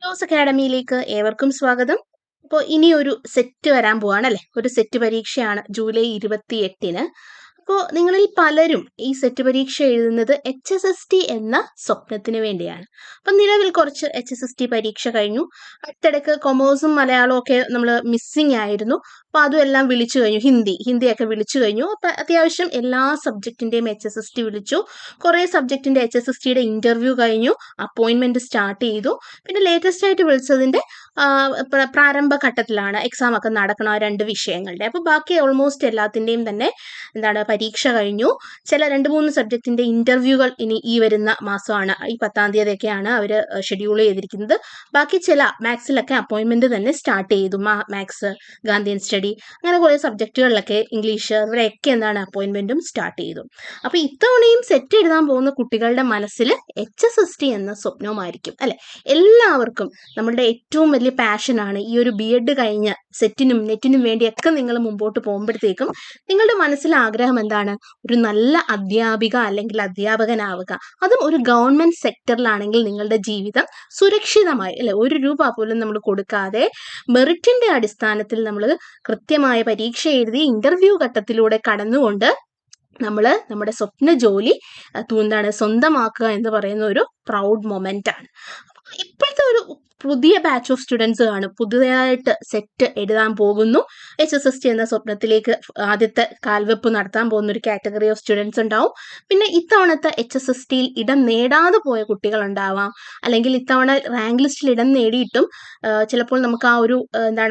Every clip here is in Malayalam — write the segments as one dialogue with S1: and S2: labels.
S1: ക്ലോസ് അക്കാഡമിയിലേക്ക് ഏവർക്കും സ്വാഗതം. അപ്പോൾ ഇനി ഒരു സെറ്റ് വരാൻ പോവാണല്ലേ, ഒരു സെറ്റ് പരീക്ഷയാണ് ജൂലൈ 28-ന്. അപ്പോൾ നിങ്ങളിൽ പലരും ഈ സെറ്റ് പരീക്ഷ എഴുതുന്നത് HSST എന്ന സ്വപ്നത്തിന് വേണ്ടിയാണ്. അപ്പം നിലവിൽ കുറച്ച് HSST പരീക്ഷ കഴിഞ്ഞു. അടുത്തിടയ്ക്ക് കൊമേഴ്സും മലയാളവും ഒക്കെ നമ്മൾ മിസ്സിങ് ആയിരുന്നു. അപ്പോൾ അതും എല്ലാം വിളിച്ചു കഴിഞ്ഞു. ഹിന്ദിയൊക്കെ വിളിച്ചു കഴിഞ്ഞു. അപ്പം അത്യാവശ്യം എല്ലാ സബ്ജക്റ്റിൻ്റെയും HSST വിളിച്ചു. കുറേ സബ്ജക്റ്റിൻ്റെ HSSTയുടെ ഇൻ്റർവ്യൂ കഴിഞ്ഞു. അപ്പോയിൻമെൻറ്റ് സ്റ്റാർട്ട് ചെയ്തു. പിന്നെ ലേറ്റസ്റ്റ് ആയിട്ട് വിളിച്ചതിൻ്റെ പ്രാരംഭ ഘട്ടത്തിലാണ് എക്സാം ഒക്കെ നടക്കണം ആ 2 വിഷയങ്ങളുടെ. അപ്പോൾ ബാക്കി ഓൾമോസ്റ്റ് എല്ലാത്തിൻ്റെയും തന്നെ പരീക്ഷ കഴിഞ്ഞു. ചില 2-3 സബ്ജക്റ്റിൻ്റെ ഇൻ്റർവ്യൂകൾ ഇനി ഈ വരുന്ന മാസമാണ്, ഈ 10-ാം തീയതിയൊക്കെയാണ് അവർ ഷെഡ്യൂൾ ചെയ്തിരിക്കുന്നത്. ബാക്കി ചില മാത്സിലൊക്കെ അപ്പോയിൻമെൻറ്റ് തന്നെ സ്റ്റാർട്ട് ചെയ്തു. മാത്സ്, ഗാന്ധിയൻ സ്റ്റഡി, അങ്ങനെ കുറേ സബ്ജക്റ്റുകളിലൊക്കെ ഇംഗ്ലീഷ്, ഇവിടെയൊക്കെ അപ്പോയിൻമെൻറ്റും സ്റ്റാർട്ട് ചെയ്തു. അപ്പോൾ ഇത്തവണയും സെറ്റ് എഴുതാൻ പോകുന്ന കുട്ടികളുടെ മനസ്സിൽ HSST എന്ന സ്വപ്നവുമായിരിക്കും അല്ലെ. എല്ലാവർക്കും നമ്മളുടെ ഏറ്റവും വലിയ പാഷനാണ് ഈ ഒരു BEd കഴിഞ്ഞ് സെറ്റിനും നെറ്റിനും വേണ്ടിയൊക്കെ നിങ്ങൾ മുമ്പോട്ട് പോകുമ്പോഴത്തേക്കും നിങ്ങളുടെ മനസ്സിലെ ആഗ്രഹം എന്താണ്? ഒരു നല്ല അധ്യാപിക അല്ലെങ്കിൽ അധ്യാപകനാവുക. അതും ഒരു ഗവൺമെന്റ് സെക്ടറിലാണെങ്കിൽ നിങ്ങളുടെ ജീവിതം സുരക്ഷിതമായി അല്ലെ, 1 രൂപ പോലും നമ്മൾ കൊടുക്കാതെ മെറിറ്റിന്റെ അടിസ്ഥാനത്തിൽ നമ്മൾ കൃത്യമായ പരീക്ഷ എഴുതി ഇന്റർവ്യൂ ഘട്ടത്തിലൂടെ കടന്നുകൊണ്ട് നമ്മൾ നമ്മുടെ സ്വപ്ന ജോലി സ്വന്തമാക്കുക എന്ന് പറയുന്ന ഒരു പ്രൗഡ് മൊമെന്റ് ആണ്. ഇപ്പോഴത്തെ ഒരു പുതിയ ബാച്ച് ഓഫ് സ്റ്റുഡൻസ് ആണ് പുതിയതായിട്ട് സെറ്റ് എഴുതാൻ പോകുന്നു. HSST എന്ന സ്വപ്നത്തിലേക്ക് ആദ്യത്തെ കാൽവെപ്പ് നടത്താൻ പോകുന്ന ഒരു കാറ്റഗറി ഓഫ് സ്റ്റുഡൻസ് ഉണ്ടാവും. പിന്നെ ഇത്തവണത്തെ HSSTയിൽ ഇടം നേടാതെ പോയ കുട്ടികളുണ്ടാവാം, അല്ലെങ്കിൽ ഇത്തവണ റാങ്ക് ലിസ്റ്റിൽ ഇടം നേടിയിട്ടും ചിലപ്പോൾ നമുക്ക് ആ ഒരു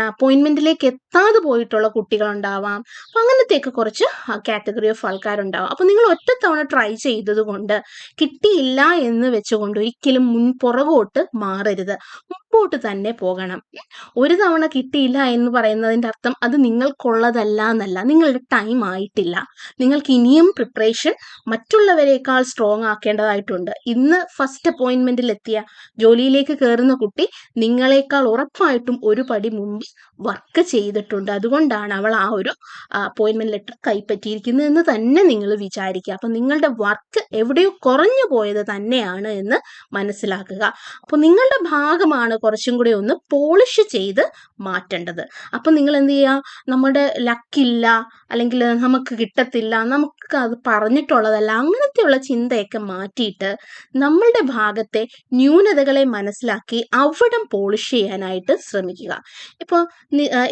S1: അപ്പോയിൻമെന്റിലേക്ക് എത്താതെ പോയിട്ടുള്ള കുട്ടികളുണ്ടാവാം. അപ്പം അങ്ങനത്തെയൊക്കെ കുറച്ച് കാറ്റഗറി ഓഫ് ആൾക്കാരുണ്ടാവാം. അപ്പം നിങ്ങൾ ഒറ്റത്തവണ ട്രൈ ചെയ്തത് കൊണ്ട് കിട്ടിയില്ല എന്ന് വെച്ചുകൊണ്ട് ഒരിക്കലും പുറകോട്ട് മാറരുത്, മുമ്പോട്ട് തന്നെ പോകണം. ഒരു തവണ കിട്ടിയില്ല എന്ന് പറയുന്നതിൻ്റെ അർത്ഥം അത് നിങ്ങൾക്കുള്ളതല്ല എന്നല്ല, നിങ്ങളുടെ ടൈം ആയിട്ടില്ല. നിങ്ങൾക്ക് ഇനിയും പ്രിപ്പറേഷൻ മറ്റുള്ളവരെക്കാൾ സ്ട്രോങ് ആക്കേണ്ടതായിട്ടുണ്ട്. ഇന്ന് ഫസ്റ്റ് അപ്പോയിൻമെന്റിൽ എത്തിയ ജോലിയിലേക്ക് കയറുന്ന കുട്ടി നിങ്ങളെക്കാൾ ഉറപ്പായിട്ടും ഒരു പടി മുമ്പ് വർക്ക് ചെയ്തിട്ടുണ്ട്. അതുകൊണ്ടാണ് അവൾ ആ ഒരു അപ്പോയിൻമെന്റ് ലെറ്റർ കൈപ്പറ്റിയിരിക്കുന്നത് എന്ന് തന്നെ നിങ്ങൾ വിചാരിക്കുക. അപ്പം നിങ്ങളുടെ വർക്ക് എവിടെയോ കുറഞ്ഞു പോയത് തന്നെയാണ് എന്ന് മനസ്സിലാക്കുക. അപ്പോൾ നിങ്ങളുടെ ഭാഗമാണ് കുറച്ചും കൂടി ഒന്ന് പോളിഷ് ചെയ്ത് മാറ്റേണ്ടത്. അപ്പം നിങ്ങൾ എന്ത് ചെയ്യുക? നമ്മുടെ ലക്കില്ല, അല്ലെങ്കിൽ നമുക്ക് കിട്ടത്തില്ല, നമുക്ക് അത് പറഞ്ഞിട്ടുള്ളതല്ല, അങ്ങനത്തെയുള്ള ചിന്തയൊക്കെ മാറ്റിയിട്ട് നമ്മളുടെ ഭാഗത്തെ ന്യൂനതകളെ മനസ്സിലാക്കി അവിടം പോളിഷ് ചെയ്യാനായിട്ട് ശ്രമിക്കുക. ഇപ്പോൾ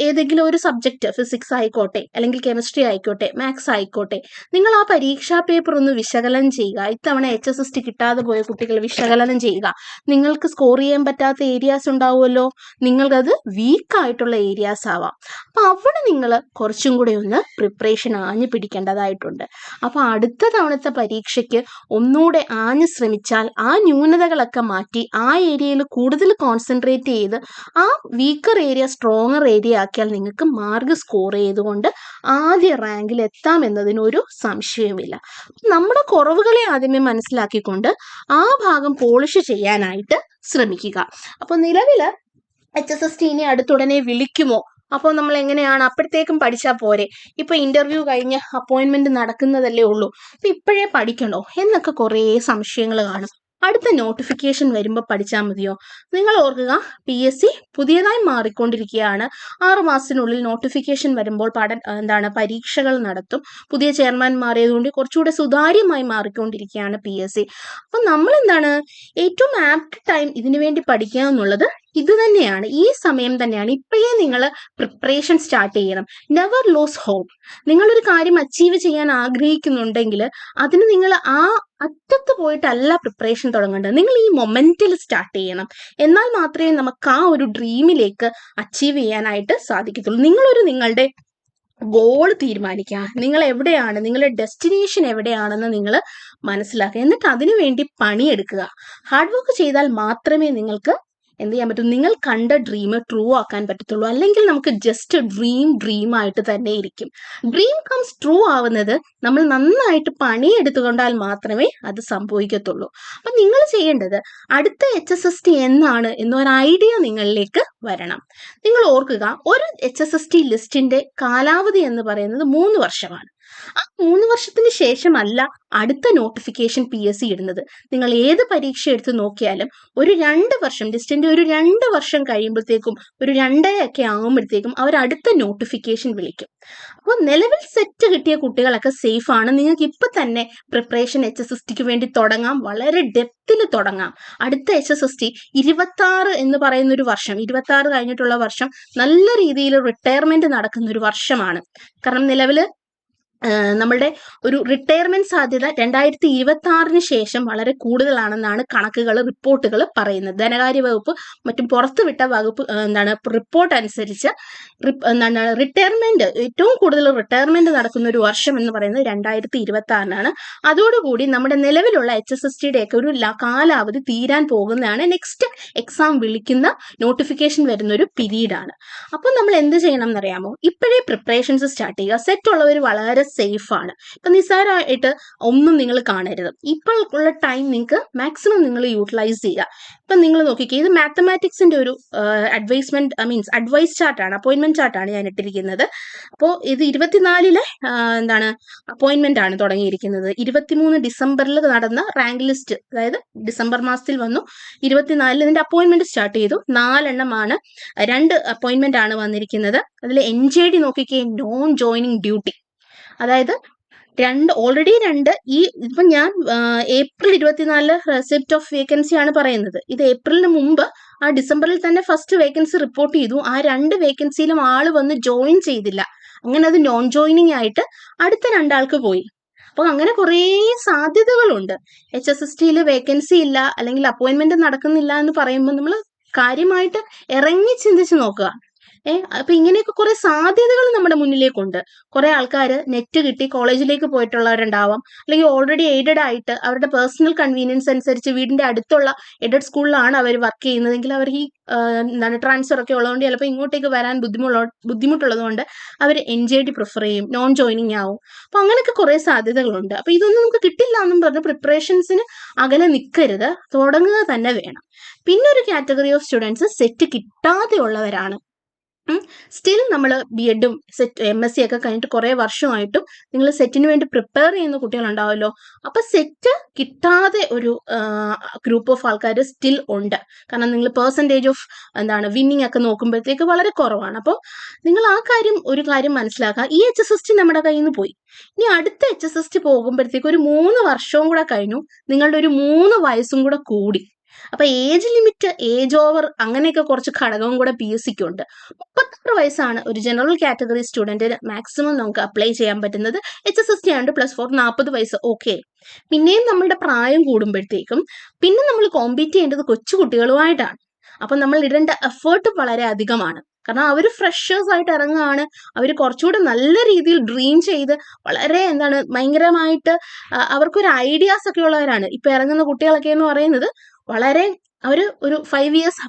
S1: ഏതെങ്കിലും ഒരു സബ്ജക്റ്റ്, ഫിസിക്സ് ആയിക്കോട്ടെ, അല്ലെങ്കിൽ കെമിസ്ട്രി ആയിക്കോട്ടെ, മാത്സ് ആയിക്കോട്ടെ, നിങ്ങൾ ആ പരീക്ഷാ പേപ്പർ ഒന്ന് വിശകലനം ചെയ്യുക. ഇത്തവണ HSST കിട്ടാതെ പോയ കുട്ടികൾ വിശകലനം ചെയ്യുക. നിങ്ങൾക്ക് സ്കോർ ചെയ്യാൻ പറ്റാത്ത ഏരിയാസ് ഉണ്ടാവുമല്ലോ, നിങ്ങൾക്കത് വീക്കായിട്ടുള്ള ഏരിയാസ് ആവാം. അപ്പം അവിടെ നിങ്ങൾ കുറച്ചും കൂടെ ഒന്ന് പ്രിപ്പറേഷൻ ആഞ്ഞു പിടിക്കേണ്ടതായിട്ടുണ്ട്. അപ്പോൾ അടുത്ത തവണത്തെ പരീക്ഷയ്ക്ക് ഒന്നുകൂടെ ആഞ്ഞു ശ്രമിച്ചാൽ ആ ന്യൂനതകളൊക്കെ മാറ്റി ആ ഏരിയയിൽ കൂടുതൽ കോൺസെൻട്രേറ്റ് ചെയ്ത് ആ വീക്കർ ഏരിയ സ്ട്രോങ്ങർ ഏരിയ ആക്കിയാൽ നിങ്ങൾക്ക് മാർക്ക് സ്കോർ ചെയ്തുകൊണ്ട് ആദ്യ റാങ്കിൽ എത്താം എന്നതിനൊരു സംശയവുമില്ല. നമ്മുടെ കുറവുകളെ ആദ്യമേ മനസ്സിലാക്കിക്കൊണ്ട് ആ ഭാഗം പോളിഷ് ചെയ്യാനായിട്ട് ശ്രമിക്കുക. അപ്പോൾ നിലവിൽ HSST ഇനി അടുത്തുടനെ വിളിക്കുമോ? അപ്പോൾ നമ്മൾ എങ്ങനെയാണ്? അപ്പോഴത്തേക്കും പഠിച്ചാൽ പോരെ? ഇപ്പൊ ഇന്റർവ്യൂ കഴിഞ്ഞ് അപ്പോയിൻമെന്റ് നടക്കുന്നതല്ലേ ഉള്ളൂ, അപ്പൊ ഇപ്പോഴേ പഠിക്കണോ എന്നൊക്കെ കുറേ സംശയങ്ങൾ കാണും. അടുത്ത നോട്ടിഫിക്കേഷൻ വരുമ്പോൾ പഠിച്ചാൽ മതിയോ? നിങ്ങൾ ഓർക്കുക, PSC പുതിയതായി മാറിക്കൊണ്ടിരിക്കുകയാണ്. 6 മാസത്തിനുള്ളിൽ നോട്ടിഫിക്കേഷൻ വരുമ്പോൾ പരീക്ഷകൾ നടത്തും. പുതിയ ചെയർമാൻ മാറിയതുകൊണ്ട് കുറച്ചുകൂടെ സുതാര്യമായി മാറിക്കൊണ്ടിരിക്കുകയാണ് PSC. അപ്പം നമ്മൾ ഏറ്റവും ആപ്റ്റ് ടൈം ഇതിനു വേണ്ടി പഠിക്കുക എന്നുള്ളത് ഇത് തന്നെയാണ്, ഈ സമയം തന്നെയാണ്. ഇപ്പോഴേ നിങ്ങൾ പ്രിപ്പറേഷൻ സ്റ്റാർട്ട് ചെയ്യണം. Never lose hope. നിങ്ങളൊരു കാര്യം അച്ചീവ് ചെയ്യാൻ ആഗ്രഹിക്കുന്നുണ്ടെങ്കിൽ അതിന് നിങ്ങൾ ആ അറ്റത്ത് പോയിട്ടല്ല പ്രിപ്പറേഷൻ തുടങ്ങേണ്ടത്. നിങ്ങൾ ഈ മൊമെന്റിൽ സ്റ്റാർട്ട് ചെയ്യണം. എന്നാൽ മാത്രമേ നമുക്ക് ആ ഒരു ഡ്രീമിലേക്ക് അച്ചീവ് ചെയ്യാനായിട്ട് സാധിക്കത്തുള്ളൂ. നിങ്ങളുടെ ഗോൾ തീരുമാനിക്കുക. നിങ്ങൾ എവിടെയാണ്, നിങ്ങളുടെ ഡെസ്റ്റിനേഷൻ എവിടെയാണെന്ന് നിങ്ങൾ മനസ്സിലാക്കുക. എന്നിട്ട് അതിനു വേണ്ടി പണിയെടുക്കുക. ഹാർഡ് വർക്ക് ചെയ്താൽ മാത്രമേ നിങ്ങൾക്ക് എന്ത് ചെയ്യാൻ പറ്റും? നിങ്ങൾ കണ്ട ഡ്രീം ട്രൂ ആക്കാൻ പറ്റത്തുള്ളൂ. അല്ലെങ്കിൽ നമുക്ക് ജസ്റ്റ് ഡ്രീം ആയിട്ട് തന്നെ ഇരിക്കും. ഡ്രീം കംസ് ട്രൂ ആവുന്നത് നമ്മൾ നന്നായിട്ട് പണിയെടുത്തുകൊണ്ടാൽ മാത്രമേ അത് സംഭവിക്കത്തുള്ളൂ. അപ്പം നിങ്ങൾ ചെയ്യേണ്ടത് അടുത്ത HSST എന്നാണ് എന്നൊരു ഐഡിയ നിങ്ങളിലേക്ക് വരണം. നിങ്ങൾ ഓർക്കുക, ഒരു HSST ലിസ്റ്റിന്റെ കാലാവധി എന്ന് പറയുന്നത് 3 വർഷമാണ്. ആ 3 വർഷത്തിന് ശേഷമല്ല അടുത്ത നോട്ടിഫിക്കേഷൻ PSC ഇടുന്നത്. നിങ്ങൾ ഏത് പരീക്ഷ എടുത്ത് നോക്കിയാലും ഒരു 2 വർഷം, ഡിസ്റ്റന്റ് ഒരു 2 വർഷം കഴിയുമ്പോഴത്തേക്കും, ഒരു 2.5 ആകുമ്പോഴത്തേക്കും അവർ അടുത്ത നോട്ടിഫിക്കേഷൻ വിളിക്കും. അപ്പോൾ നിലവിൽ സെറ്റ് കിട്ടിയ കുട്ടികളൊക്കെ സേഫ് ആണ്. നിങ്ങൾക്ക് ഇപ്പൊ തന്നെ പ്രിപ്പറേഷൻ HSSTക്ക് വേണ്ടി തുടങ്ങാം, വളരെ ഡെപ്തിൽ തുടങ്ങാം. അടുത്ത HSST 26 എന്ന് പറയുന്ന ഒരു വർഷം, 26 കഴിഞ്ഞിട്ടുള്ള വർഷം നല്ല രീതിയിൽ റിട്ടയർമെന്റ് നടക്കുന്ന ഒരു വർഷമാണ്. കാരണം നിലവിൽ നമ്മളുടെ ഒരു റിട്ടയർമെന്റ് സാധ്യത 2026 ശേഷം വളരെ കൂടുതലാണെന്നാണ് കണക്കുകൾ, റിപ്പോർട്ടുകൾ പറയുന്നത്. ധനകാര്യ വകുപ്പ് മറ്റും പുറത്തുവിട്ട വകുപ്പ് റിപ്പോർട്ട് അനുസരിച്ച് റിട്ടയർമെന്റ്, ഏറ്റവും കൂടുതൽ റിട്ടയർമെന്റ് നടക്കുന്ന ഒരു വർഷം എന്ന് പറയുന്നത് 2026 അതോടുകൂടി നമ്മുടെ നിലവിലുള്ള HSSTയുടെ ഒക്കെ ഒരു കാലാവധി തീരാൻ പോകുന്നതാണ്. നെക്സ്റ്റ് എക്സാം വിളിക്കുന്ന നോട്ടിഫിക്കേഷൻ വരുന്ന ഒരു പീരീഡാണ്. അപ്പോൾ നമ്മൾ എന്ത് ചെയ്യണം എന്നറിയാമോ? ഇപ്പോഴേ പ്രിപ്പറേഷൻസ് സ്റ്റാർട്ട് ചെയ്യുക. സെറ്റ് ഉള്ളവർ വളരെ സേഫ് ആണ്. ഇപ്പൊ നിസ്സാരമായിട്ട് ഒന്നും നിങ്ങൾ കാണരുത്. ഇപ്പോൾ ഉള്ള ടൈം നിങ്ങൾക്ക് മാക്സിമം നിങ്ങൾ യൂട്ടിലൈസ് ചെയ്യുക. ഇപ്പൊ നിങ്ങൾ നോക്കിക്കേ, ഇത് മാത്തമാറ്റിക്സിന്റെ ഒരു അഡ്വൈസ് ചാർട്ടാണ്, അപ്പോയിന്റ്മെന്റ് ചാർട്ടാണ് ഞാൻ ഇട്ടിരിക്കുന്നത്. അപ്പോൾ ഇത് 24 അപ്പോയിന്റ്മെന്റ് ആണ് തുടങ്ങിയിരിക്കുന്നത്. 23 ഡിസംബറിൽ നടന്ന റാങ്ക് ലിസ്റ്റ്, അതായത് ഡിസംബർ മാസത്തിൽ വന്നു, 24 ഇതിന്റെ അപ്പോയിന്റ്മെന്റ് സ്റ്റാർട്ട് ചെയ്തു. 4 എണ്ണമാണ്, 2 അപ്പോയിന്റ്മെന്റ് ആണ് വന്നിരിക്കുന്നത്. അതിൽ NJD നോക്കിക്കേ, നോൺ ജോയിനിങ് ഡ്യൂട്ടി, അതായത് ഓൾറെഡി 2 ഇപ്പൊ ഞാൻ ഏപ്രിൽ 24 റെസിപ്റ്റ് ഓഫ് വേക്കൻസി ആണ് പറയുന്നത്. ഇത് ഏപ്രിലിന് മുമ്പ് ആ ഡിസംബറിൽ തന്നെ ഫസ്റ്റ് വേക്കൻസി റിപ്പോർട്ട് ചെയ്തു. ആ 2 വേക്കൻസിയിലും ആള് വന്ന് ജോയിൻ ചെയ്തില്ല. അങ്ങനെ അത് നോൺ ജോയിനിങ് ആയിട്ട് അടുത്ത 2 ആൾക്ക് പോയി. അപ്പൊ അങ്ങനെ കുറേ സാധ്യതകളുണ്ട്. HSSTയിൽ വേക്കൻസി ഇല്ല, അല്ലെങ്കിൽ അപ്പോയിന്റ്മെന്റ് നടക്കുന്നില്ല എന്ന് പറയുമ്പോൾ നമ്മൾ കാര്യമായിട്ട് ഇറങ്ങി ചിന്തിച്ച് നോക്കുക. അപ്പൊ ഇങ്ങനെയൊക്കെ കുറെ സാധ്യതകൾ നമ്മുടെ മുന്നിലേക്കുണ്ട്. കുറെ ആൾക്കാർ നെറ്റ് കിട്ടി കോളേജിലേക്ക് പോയിട്ടുള്ളവരുണ്ടാവാം, അല്ലെങ്കിൽ ഓൾറെഡി എയ്ഡഡ് ആയിട്ട് അവരുടെ പേഴ്സണൽ കൺവീനിയൻസ് അനുസരിച്ച് വീടിന്റെ അടുത്തുള്ള എയ്ഡഡ് സ്കൂളിലാണ് അവർ വർക്ക് ചെയ്യുന്നതെങ്കിൽ അവർ ഈ ട്രാൻസ്ഫർ ഒക്കെ ഉള്ളതുകൊണ്ട് ചിലപ്പോൾ ഇങ്ങോട്ടേക്ക് വരാൻ ബുദ്ധിമുട്ടുള്ളത് കൊണ്ട് അവർ NJD പ്രിഫർ ചെയ്യും, നോൺ ജോയിനിങ് ആവും. അപ്പൊ അങ്ങനെയൊക്കെ കുറെ സാധ്യതകളുണ്ട്. അപ്പൊ ഇതൊന്നും നമുക്ക് കിട്ടില്ല എന്നും പറഞ്ഞ് പ്രിപ്പറേഷൻസിന് അകലെ നിൽക്കരുത്, തുടങ്ങുക തന്നെ വേണം. പിന്നെ ഒരു കാറ്റഗറി ഓഫ് സ്റ്റുഡൻസ് സെറ്റ് കിട്ടാതെ ഉള്ളവരാണ്. സ്റ്റിൽ നമ്മൾ BEdും MSc ഒക്കെ കഴിഞ്ഞിട്ട് കുറെ വർഷമായിട്ടും നിങ്ങൾ സെറ്റിന് വേണ്ടി പ്രിപ്പയർ ചെയ്യുന്ന കുട്ടികളുണ്ടാവുമല്ലോ. അപ്പൊ സെറ്റ് കിട്ടാതെ ഒരു ഗ്രൂപ്പ് ഓഫ് ആൾക്കാർ സ്റ്റിൽ ഉണ്ട്. കാരണം നിങ്ങൾ പെർസെൻറ്റേജ് ഓഫ് വിന്നിങ് ഒക്കെ നോക്കുമ്പോഴത്തേക്ക് വളരെ കുറവാണ്. അപ്പോൾ നിങ്ങൾ ഒരു കാര്യം മനസ്സിലാക്കുക, ഈ HSST നമ്മുടെ കയ്യിൽ നിന്ന് പോയി. ഇനി അടുത്ത HSST പോകുമ്പോഴത്തേക്ക് ഒരു 3 വർഷവും കൂടെ കഴിഞ്ഞു, നിങ്ങളുടെ ഒരു 3 വയസ്സും കൂടെ കൂടി. അപ്പൊ ഏജ് ലിമിറ്റ്, ഏജ് ഓവർ, അങ്ങനെയൊക്കെ കുറച്ച് ഘടകവും കൂടെ PSCക്ക് ഉണ്ട്. 36 വയസ്സാണ് ഒരു ജനറൽ കാറ്റഗറി സ്റ്റുഡന്റിന് മാക്സിമം നമുക്ക് അപ്ലൈ ചെയ്യാൻ പറ്റുന്നത്. HSST ആണ്ട് +4 40 വയസ്സ് ഓക്കെ. പിന്നെയും നമ്മളുടെ പ്രായം കൂടുമ്പോഴത്തേക്കും പിന്നെ നമ്മൾ കോമ്പീറ്റ് ചെയ്യേണ്ടത് കൊച്ചു കുട്ടികളുമായിട്ടാണ്. അപ്പൊ നമ്മൾ ഇടേണ്ട എഫേർട്ട് വളരെ അധികമാണ്. കാരണം അവർ ഫ്രഷേഴ്സ് ആയിട്ട് ഇറങ്ങുകയാണ്. അവർ കുറച്ചുകൂടെ നല്ല രീതിയിൽ ഡ്രീം ചെയ്ത് വളരെ ഭയങ്കരമായിട്ട് അവർക്കൊരു ഐഡിയാസ് ഒക്കെ ഉള്ളവരാണ്. ഇപ്പൊ ഇറങ്ങുന്ന കുട്ടികളൊക്കെ എന്ന് പറയുന്നത് വളരെ ഒരു 5 ഇയേഴ്സ്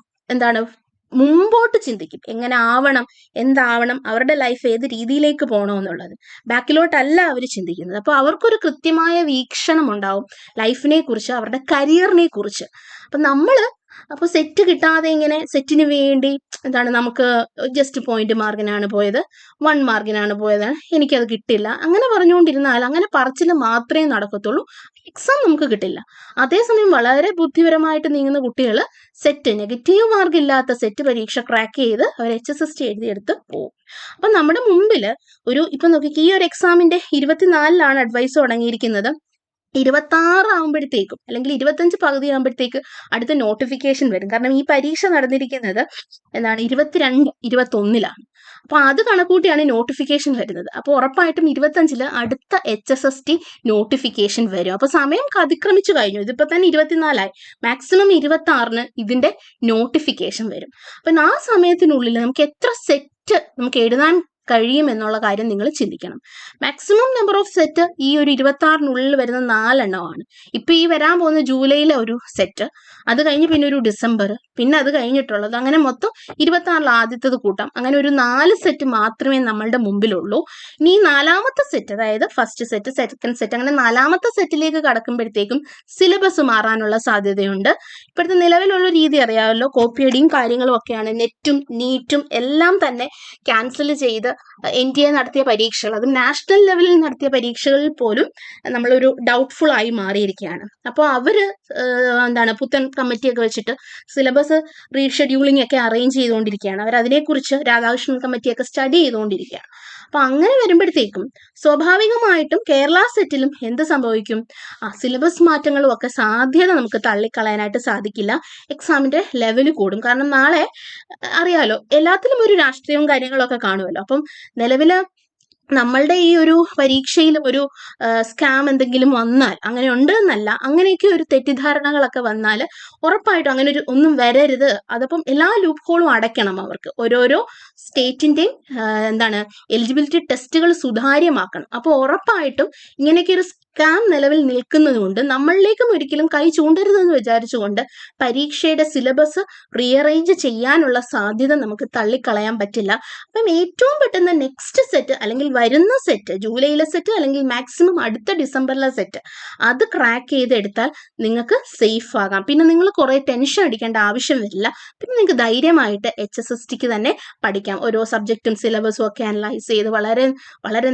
S1: മുമ്പോട്ട് ചിന്തിക്കും, എങ്ങനെ ആവണം, എന്താവണം, അവരുടെ ലൈഫ് ഏത് രീതിയിലേക്ക് പോകണമെന്നുള്ളത്. ബാക്കിലോട്ടല്ല അവർ ചിന്തിക്കുന്നത്. അപ്പോൾ അവർക്കൊരു കൃത്യമായ വീക്ഷണം ഉണ്ടാവും ലൈഫിനെ കുറിച്ച്, അവരുടെ കരിയറിനെ കുറിച്ച്. അപ്പൊ സെറ്റ് കിട്ടാതെ ഇങ്ങനെ സെറ്റിന് വേണ്ടി നമുക്ക് ജസ്റ്റ് പോയിന്റ് മാർക്കിനാണ് പോയത്, 1 മാർക്കിനാണ് പോയത്, എനിക്കത് കിട്ടില്ല, അങ്ങനെ പറഞ്ഞുകൊണ്ടിരുന്നാൽ അങ്ങനെ പറച്ചിൽ മാത്രമേ നടക്കത്തുള്ളൂ, എക്സാം നമുക്ക് കിട്ടില്ല. അതേസമയം വളരെ ബുദ്ധിപരമായിട്ട് നീങ്ങുന്ന കുട്ടികൾ നെഗറ്റീവ് മാർക്ക് ഇല്ലാത്ത സെറ്റ് പരീക്ഷ ക്രാക്ക് ചെയ്ത് അവർ HSST എഴുതിയെടുത്ത് പോകും. അപ്പൊ നമ്മുടെ മുമ്പിൽ ഇപ്പൊ നോക്കിക്ക്, ഈ ഒരു എക്സാമിന്റെ 24 അഡ്വൈസ് തുടങ്ങിയിരിക്കുന്നത്. 26 ആകുമ്പോഴത്തേക്കും അല്ലെങ്കിൽ 25 പകുതി ആകുമ്പോഴത്തേക്ക് അടുത്ത നോട്ടിഫിക്കേഷൻ വരും. കാരണം ഈ പരീക്ഷ നടന്നിരിക്കുന്നത് 22, 21 അപ്പൊ അത് കണക്കൂട്ടിയാണ് നോട്ടിഫിക്കേഷൻ വരുന്നത്. അപ്പോൾ ഉറപ്പായിട്ടും 25 അടുത്ത HSST നോട്ടിഫിക്കേഷൻ വരും. അപ്പൊ സമയം അതിക്രമിച്ചു കഴിഞ്ഞു. ഇതിപ്പോ തന്നെ 24 മാക്സിമം 26 ഇതിന്റെ നോട്ടിഫിക്കേഷൻ വരും. അപ്പൊ ആ സമയത്തിനുള്ളിൽ നമുക്ക് എത്ര സെറ്റ് നമുക്ക് എഴുതാൻ കഴിയും എന്നുള്ള കാര്യം നിങ്ങൾ ചിന്തിക്കണം. മാക്സിമം നമ്പർ ഓഫ് സെറ്റ് ഈ ഒരു 26 വരുന്ന 4 എണ്ണമാണ്. ഇപ്പൊ ഈ വരാൻ പോകുന്ന ജൂലൈയിലെ ഒരു സെറ്റ്, അത് കഴിഞ്ഞ് പിന്നെ ഒരു ഡിസംബർ, പിന്നെ അത് കഴിഞ്ഞിട്ടുള്ളത്, അങ്ങനെ മൊത്തം 26 ആദ്യത്തത് കൂട്ടാം. അങ്ങനെ ഒരു 4 സെറ്റ് മാത്രമേ നമ്മളുടെ മുമ്പിലുള്ളൂ. ഇനി ഈ 4ാമത്തെ സെറ്റ്, അതായത് ഫസ്റ്റ് സെറ്റ്, സെക്കൻഡ് സെറ്റ്, അങ്ങനെ 4ാമത്തെ സെറ്റിലേക്ക് കടക്കുമ്പോഴത്തേക്കും സിലബസ് മാറാനുള്ള സാധ്യതയുണ്ട്. ഇപ്പോഴത്തെ നിലവിലുള്ള രീതി അറിയാമല്ലോ, കോപ്പിയടിയും കാര്യങ്ങളും ഒക്കെയാണ്. നെറ്റും നീറ്റും എല്ലാം തന്നെ ക്യാൻസൽ ചെയ്ത് NTA നടത്തിയ പരീക്ഷകൾ, അത് നാഷണൽ ലെവലിൽ നടത്തിയ പരീക്ഷകളിൽ പോലും നമ്മളൊരു ഡൗട്ട്ഫുൾ ആയി മാറിയിരിക്കുകയാണ്. അപ്പോൾ അവര് പുത്തൻ കമ്മിറ്റിയൊക്കെ വെച്ചിട്ട് സിലബസ് റീഷെഡ്യൂളിംഗ് ഒക്കെ അറേഞ്ച് ചെയ്തുകൊണ്ടിരിക്കുകയാണ്. അവർ അതിനെക്കുറിച്ച് രാധാകൃഷ്ണൻ കമ്മിറ്റിയൊക്കെ സ്റ്റഡി ചെയ്തുകൊണ്ടിരിക്കുകയാണ്. അപ്പൊ അങ്ങനെ വരുമ്പോഴത്തേക്കും സ്വാഭാവികമായിട്ടും കേരള സെറ്റിലും എന്ത് സംഭവിക്കും? സിലബസ് മാറ്റങ്ങളും ഒക്കെ സാധ്യത നമുക്ക് തള്ളിക്കളയാനായിട്ട് സാധിക്കില്ല. എക്സാമിന്റെ ലെവല് കൂടും. കാരണം നാളെ അറിയാലോ, എല്ലാത്തിലും ഒരു രാഷ്ട്രീയവും കാര്യങ്ങളൊക്കെ കാണുമല്ലോ. അപ്പം നിലവില് നമ്മളുടെ ഈ ഒരു പരീക്ഷയിൽ ഒരു സ്കാം എന്തെങ്കിലും വന്നാൽ, അങ്ങനെ ഉണ്ട് എന്നല്ല, അങ്ങനെയൊക്കെ ഒരു തെറ്റിദ്ധാരണകളൊക്കെ വന്നാൽ ഉറപ്പായിട്ടും അങ്ങനെ ഒരു ഒന്നും വരരുത്. അതപ്പം എല്ലാ ലൂപ്പ് ഹോളും അടയ്ക്കണം. അവർക്ക് ഓരോരോ സ്റ്റേറ്റിന്റെയും എലിജിബിലിറ്റി ടെസ്റ്റുകൾ സുതാര്യമാക്കണം. അപ്പോൾ ഉറപ്പായിട്ടും ഇങ്ങനെയൊക്കെ ഒരു സ്കാം നിലവിൽ നിൽക്കുന്നത് കൊണ്ട് നമ്മളിലേക്കും ഒരിക്കലും കൈ ചൂണ്ടരുതെന്ന് വിചാരിച്ചുകൊണ്ട് പരീക്ഷയുടെ സിലബസ് റീഅറേഞ്ച് ചെയ്യാനുള്ള സാധ്യത നമുക്ക് തള്ളിക്കളയാൻ പറ്റില്ല. അപ്പം ഏറ്റവും പെട്ടെന്ന് നെക്സ്റ്റ് സെറ്റ്, അല്ലെങ്കിൽ വരുന്ന സെറ്റ്, ജൂലൈയിലെ സെറ്റ് അല്ലെങ്കിൽ മാക്സിമം അടുത്ത ഡിസംബറിലെ സെറ്റ്, അത് ക്രാക്ക് ചെയ്തെടുത്താൽ നിങ്ങൾക്ക് സേഫ് ആകാം. പിന്നെ നിങ്ങൾ കുറെ ടെൻഷൻ അടിക്കേണ്ട ആവശ്യം വരില്ല. പിന്നെ നിങ്ങൾക്ക് ധൈര്യമായിട്ട് HSSTക്ക് തന്നെ പഠിക്കാം. ഓരോ സബ്ജക്റ്റും സിലബസും ഒക്കെ അനലൈസ് ചെയ്ത് വളരെ വളരെ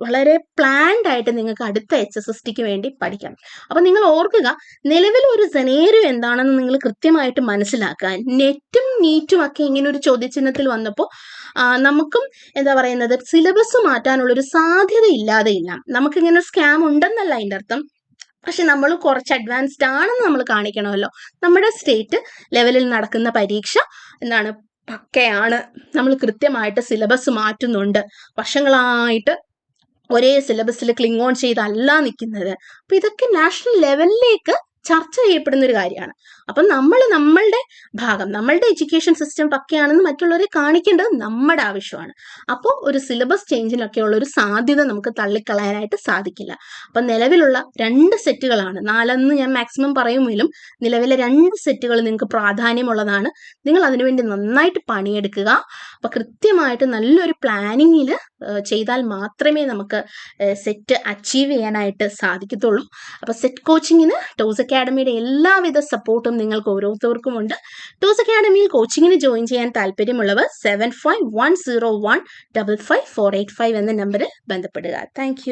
S1: വളരെ പ്ലാൻഡ് ആയിട്ട് നിങ്ങൾക്ക് അടുത്ത HSSTക്ക് വേണ്ടി പഠിക്കാം. അപ്പൊ നിങ്ങൾ ഓർക്കുക, നിലവിൽ ഒരു സെനേറിയോ എന്താണെന്ന് നിങ്ങൾ കൃത്യമായിട്ട് മനസ്സിലാക്കുക. നെറ്റും നീറ്റും ഒക്കെ ഇങ്ങനെ ഒരു ചോദ്യചിഹ്നത്തിൽ വന്നപ്പോൾ നമുക്കും സിലബസ് മാറ്റാനുള്ള ഒരു സാധ്യത ഇല്ലാതെയില്ല. നമുക്കിങ്ങനെ സ്കാം ഉണ്ടെന്നല്ല അതിൻ്റെ അർത്ഥം. പക്ഷെ നമ്മൾ കുറച്ച് അഡ്വാൻസ്ഡ് ആണെന്ന് നമ്മൾ കാണിക്കണമല്ലോ. നമ്മുടെ സ്റ്റേറ്റ് ലെവലിൽ നടക്കുന്ന പരീക്ഷ പക്കയാണ്. നമ്മൾ കൃത്യമായിട്ട് സിലബസ് മാറ്റുന്നുണ്ട്. വർഷങ്ങളായിട്ട് ഒരേ സിലബസിൽ ക്ലിങ് ഓൺ ചെയ്തല്ല നിൽക്കുന്നത്. അപ്പൊ ഇതൊക്കെ നാഷണൽ ലെവലിലേക്ക് ചർച്ച ചെയ്യപ്പെടുന്ന ഒരു കാര്യമാണ്. അപ്പം നമ്മളുടെ ഭാഗം, നമ്മളുടെ എഡ്യൂക്കേഷൻ സിസ്റ്റം പക്കയാണെന്ന് മറ്റുള്ളവരെ കാണിക്കേണ്ടത് നമ്മുടെ ആവശ്യമാണ്. അപ്പോൾ ഒരു സിലബസ് ചേഞ്ചിനൊക്കെ ഉള്ള ഒരു സാധ്യത നമുക്ക് തള്ളിക്കളയാനായിട്ട് സാധിക്കില്ല. അപ്പം നിലവിലുള്ള 2 സെറ്റുകളാണ്, 4 ഞാൻ മാക്സിമം പറയുമെങ്കിലും നിലവിലെ 2 സെറ്റുകൾ നിങ്ങൾക്ക് പ്രാധാന്യമുള്ളതാണ്. നിങ്ങൾ അതിനുവേണ്ടി നന്നായിട്ട് പണിയെടുക്കുക. അപ്പൊ കൃത്യമായിട്ട് നല്ലൊരു പ്ലാനിങ്ങിൽ ചെയ്താൽ മാത്രമേ നമുക്ക് സെറ്റ് അച്ചീവ് ചെയ്യാനായിട്ട് സാധിക്കത്തുള്ളൂ. അപ്പൊ സെറ്റ് കോച്ചിങ്ങിന് ടോസ് അക്കാഡമിയുടെ എല്ലാവിധ സപ്പോർട്ടും നിങ്ങൾക്ക് ഓരോരുത്തർക്കും ഉണ്ട്. ടോസ് അക്കാഡമിയിൽ കോച്ചിങ്ങിന് ജോയിൻ ചെയ്യാൻ താല്പര്യമുള്ളവർ 7510155485 എന്ന നമ്പറിൽ ബന്ധപ്പെടുക. താങ്ക്